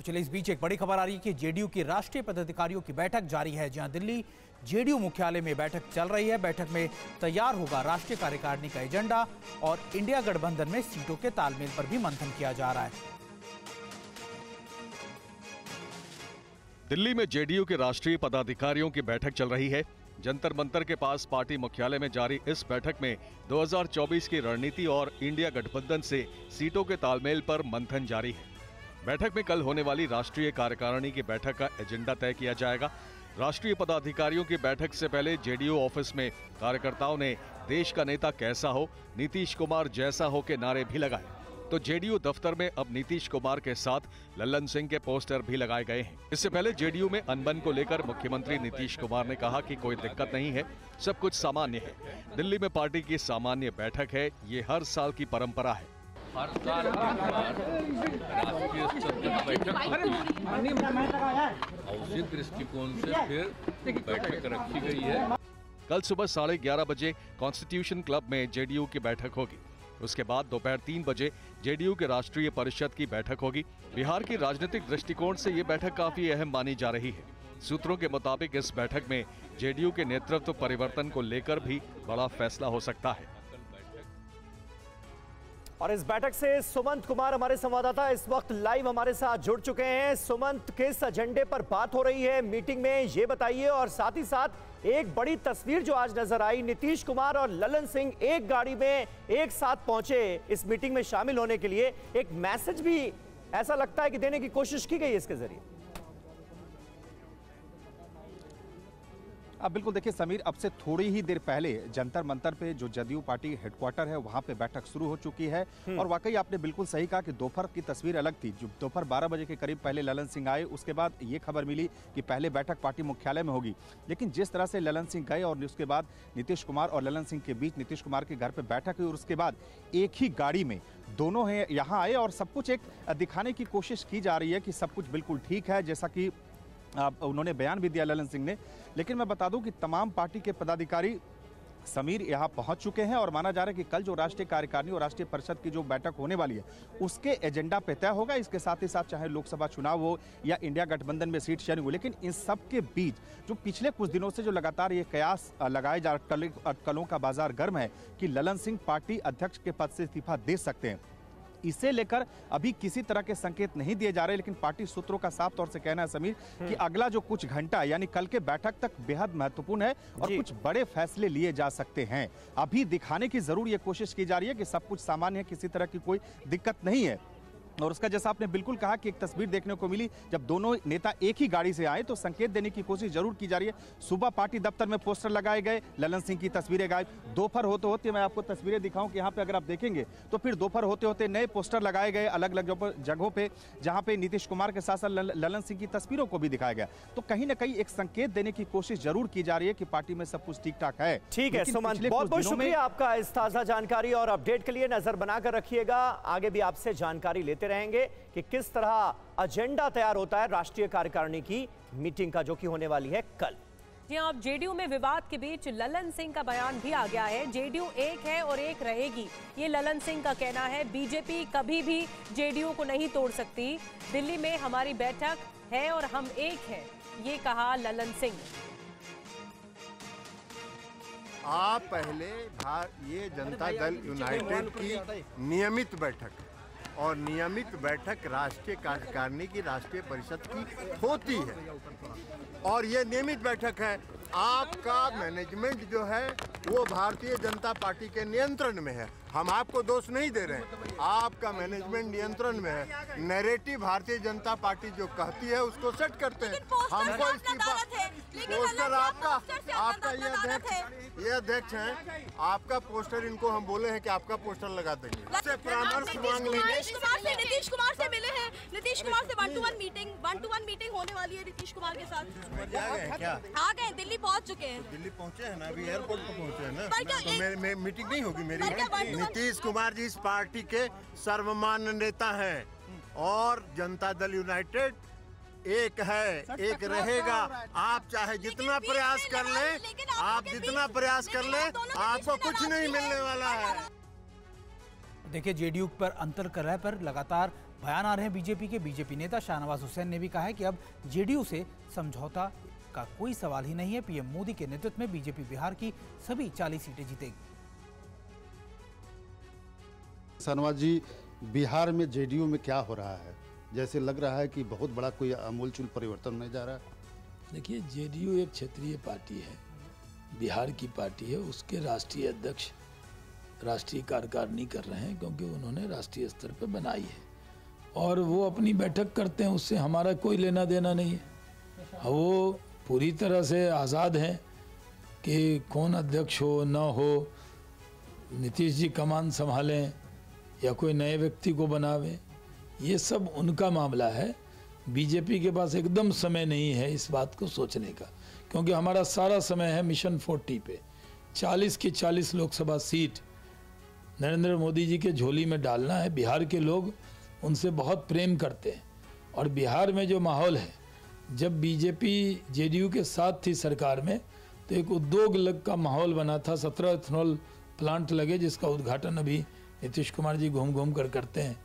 चलिए, इस बीच एक बड़ी खबर आ रही है कि जेडीयू की राष्ट्रीय पदाधिकारियों की बैठक जारी है। जहां दिल्ली जेडीयू मुख्यालय में बैठक चल रही है। बैठक में तैयार होगा राष्ट्रीय कार्यकारिणी का एजेंडा और इंडिया गठबंधन में सीटों के तालमेल पर भी मंथन किया जा रहा है। दिल्ली में जेडीयू के राष्ट्रीय पदाधिकारियों की बैठक चल रही है। जंतर मंतर के पास पार्टी मुख्यालय में जारी इस बैठक में 2024 की रणनीति और इंडिया गठबंधन से सीटों के तालमेल पर मंथन जारी है। बैठक में कल होने वाली राष्ट्रीय कार्यकारिणी की बैठक का एजेंडा तय किया जाएगा। राष्ट्रीय पदाधिकारियों की बैठक से पहले जेडीयू ऑफिस में कार्यकर्ताओं ने देश का नेता कैसा हो, नीतीश कुमार जैसा हो के नारे भी लगाए। तो जेडीयू दफ्तर में अब नीतीश कुमार के साथ लल्लन सिंह के पोस्टर भी लगाए गए हैं। इससे पहले जेडीयू में अनबन को लेकर मुख्यमंत्री नीतीश कुमार ने कहा कि कोई दिक्कत नहीं है, सब कुछ सामान्य है। दिल्ली में पार्टी की सामान्य बैठक है, ये हर साल की परंपरा है। हर साल राष्ट्रीय स्तर पर बैठक और उसी दृष्टिकोण से फिर बैठक रखी गई है। कल सुबह 11:30 बजे कॉन्स्टिट्यूशन क्लब में जेडीयू की बैठक होगी। उसके बाद दोपहर 3 बजे जेडीयू के राष्ट्रीय परिषद की बैठक होगी। बिहार की राजनीतिक दृष्टिकोण से ये बैठक काफी अहम मानी जा रही है। सूत्रों के मुताबिक इस बैठक में जेडीयू के नेतृत्व परिवर्तन को लेकर भी बड़ा फैसला हो सकता है। और इस बैठक से सुमंत कुमार हमारे संवाददाता इस वक्त लाइव हमारे साथ जुड़ चुके हैं। सुमंत, किस एजेंडे पर बात हो रही है मीटिंग में, ये बताइए। और साथ ही साथ एक बड़ी तस्वीर जो आज नजर आई, नीतीश कुमार और लल्लन सिंह एक गाड़ी में एक साथ पहुंचे इस मीटिंग में शामिल होने के लिए। एक मैसेज भी ऐसा लगता है कि देने की कोशिश की गई इसके जरिए। अब बिल्कुल देखिए समीर, अब से थोड़ी ही देर पहले जंतर मंतर पे जो जदयू पार्टी हेडक्वार्टर है वहां पे बैठक शुरू हो चुकी है। और वाकई आपने बिल्कुल सही कहा कि दोपहर की तस्वीर अलग थी। जो दोपहर 12 बजे के करीब पहले लल्लन सिंह आए, उसके बाद ये खबर मिली कि पहले बैठक पार्टी मुख्यालय में होगी। लेकिन जिस तरह से लल्लन सिंह गए और उसके बाद नीतीश कुमार और लल्लन सिंह के बीच नीतीश कुमार के घर पर बैठक हुई और उसके बाद एक ही गाड़ी में दोनों यहाँ आए और सब कुछ एक दिखाने की कोशिश की जा रही है कि सब कुछ बिल्कुल ठीक है, जैसा कि उन्होंने बयान भी दिया लल्लन सिंह ने। लेकिन मैं बता दूं कि तमाम पार्टी के पदाधिकारी समीर यहां पहुंच चुके हैं और माना जा रहा है कि कल जो राष्ट्रीय कार्यकारिणी और राष्ट्रीय परिषद की जो बैठक होने वाली है उसके एजेंडा पे तय होगा। इसके साथ ही साथ चाहे लोकसभा चुनाव हो या इंडिया गठबंधन में सीट शेयरिंग हो, लेकिन इन सब के बीच जो पिछले कुछ दिनों से जो लगातार ये कयास लगाए जा रहे, अटकलों का बाजार गर्म है कि लल्लन सिंह पार्टी अध्यक्ष के पद से इस्तीफा दे सकते हैं। इसे लेकर अभी किसी तरह के संकेत नहीं दिए जा रहे, लेकिन पार्टी सूत्रों का साफ तौर से कहना है समीर कि अगला जो कुछ घंटा यानी कल के बैठक तक बेहद महत्वपूर्ण है और कुछ बड़े फैसले लिए जा सकते हैं। अभी दिखाने की जरूर ये कोशिश की जा रही है कि सब कुछ सामान्य है, किसी तरह की कोई दिक्कत नहीं है। और उसका जैसा आपने बिल्कुल कहा कि एक तस्वीर देखने को मिली जब दोनों नेता एक ही गाड़ी से आए तो संकेत देने की कोशिश जरूर की जा रही है। सुबह पार्टी दफ्तर में पोस्टर लगाए गए, लल्लन सिंह की तस्वीरें गायब। दोपहर होते होते मैं आपको तस्वीरें दिखाऊं कि यहाँ पे अगर आप देखेंगे तो फिर दोपहर होते होते नए पोस्टर लगाए गए अलग अलग जगहों पे, जहां पे नीतीश कुमार के साथ साथ लल्लन सिंह की तस्वीरों को भी दिखाया गया। तो कहीं ना कहीं एक संकेत देने की कोशिश जरूर की जा रही है कि पार्टी में सब कुछ ठीक ठाक है। ठीक है सुमन, बहुत बहुत शुक्रिया आपका इस ताजा जानकारी और अपडेट के लिए। नजर बनाकर रखिएगा, आगे भी आपसे जानकारी लेते रहेंगे कि किस तरह एजेंडा तैयार होता है राष्ट्रीय कार्यकारिणी की मीटिंग का, जो कि होने वाली है कल। जी हाँ, अब जेडीयू में विवाद के बीच लल्लन सिंह का बयान भी आ गया है। जेडीयू एक है और एक रहेगी, ये लल्लन सिंह का कहना है। बीजेपी कभी भी जेडीयू को नहीं तोड़ सकती। दिल्ली में हमारी बैठक है और हम एक हैं, ये कहा लल्लन सिंह। आप पहले ये जनता दल यूनाइटेड की नियमित बैठक और नियमित बैठक राष्ट्रीय कार्यकारिणी की राष्ट्रीय परिषद की होती है और ये नियमित बैठक है। आपका मैनेजमेंट जो है वो भारतीय जनता पार्टी के नियंत्रण में है। हम आपको दोष नहीं दे रहे हैं, आपका मैनेजमेंट नियंत्रण में है। नैरेटिव भारतीय जनता पार्टी जो कहती है उसको सेट करते हैं। हमको इस्तीफा पोस्टर आपका ये अध्यक्ष हैं, आपका पोस्टर इनको हम बोले हैं कि आपका पोस्टर लगा देंगे। परामर्श मांग लेंगे। नीतीश कुमार से मिले हैं, नीतीश कुमार से 1-to-1 मीटिंग होने वाली है नीतीश कुमार के साथ। क्या आ गए, दिल्ली पहुंच चुके हैं। दिल्ली पहुंचे हैं ना, अभी एयरपोर्ट पर पहुंचे हैं ना, तो मीटिंग नहीं होगी मेरी। नीतीश कुमार जी इस पार्टी के सर्वमान्य नेता हैं और जनता दल यूनाइटेड एक है, एक रहेगा। आप चाहे जितना प्रयास कर लें, आप जितना प्रयास कर लें, आपको कुछ नहीं मिलने वाला है। देखिए, जेडीयू पर अंतर कर रहा है, पर लगातार बयान आ रहे हैं बीजेपी के। बीजेपी नेता शाहनवाज हुसैन ने भी कहा है कि अब जेडीयू से समझौता का कोई सवाल ही नहीं है। पीएम मोदी के नेतृत्व में बीजेपी बिहार की सभी 40 सीटें जीतेगी। शाहनवाज जी, बिहार में जेडीयू में क्या हो रहा है? जैसे लग रहा है कि बहुत बड़ा कोई आमूलचूल परिवर्तन होने जा रहा है। देखिए, जेडीयू एक क्षेत्रीय पार्टी है, बिहार की पार्टी है। उसके राष्ट्रीय अध्यक्ष राष्ट्रीय कार्यकारिणी कर रहे हैं, क्योंकि उन्होंने राष्ट्रीय स्तर पर बनाई है और वो अपनी बैठक करते हैं, उससे हमारा कोई लेना देना नहीं है। वो पूरी तरह से आज़ाद हैं कि कौन अध्यक्ष हो ना हो, नीतीश जी कमान संभालें या कोई नए व्यक्ति को बनावे, ये सब उनका मामला है। बीजेपी के पास एकदम समय नहीं है इस बात को सोचने का, क्योंकि हमारा सारा समय है मिशन 40 पे। 40 की 40 लोकसभा सीट नरेंद्र मोदी जी के झोली में डालना है। बिहार के लोग उनसे बहुत प्रेम करते हैं और बिहार में जो माहौल है, जब बीजेपी जेडीयू के साथ थी सरकार में तो एक उद्योग का माहौल बना था। 17 इथेनॉल प्लांट लगे, जिसका उद्घाटन अभी नीतीश कुमार जी घूम घूम कर करते हैं।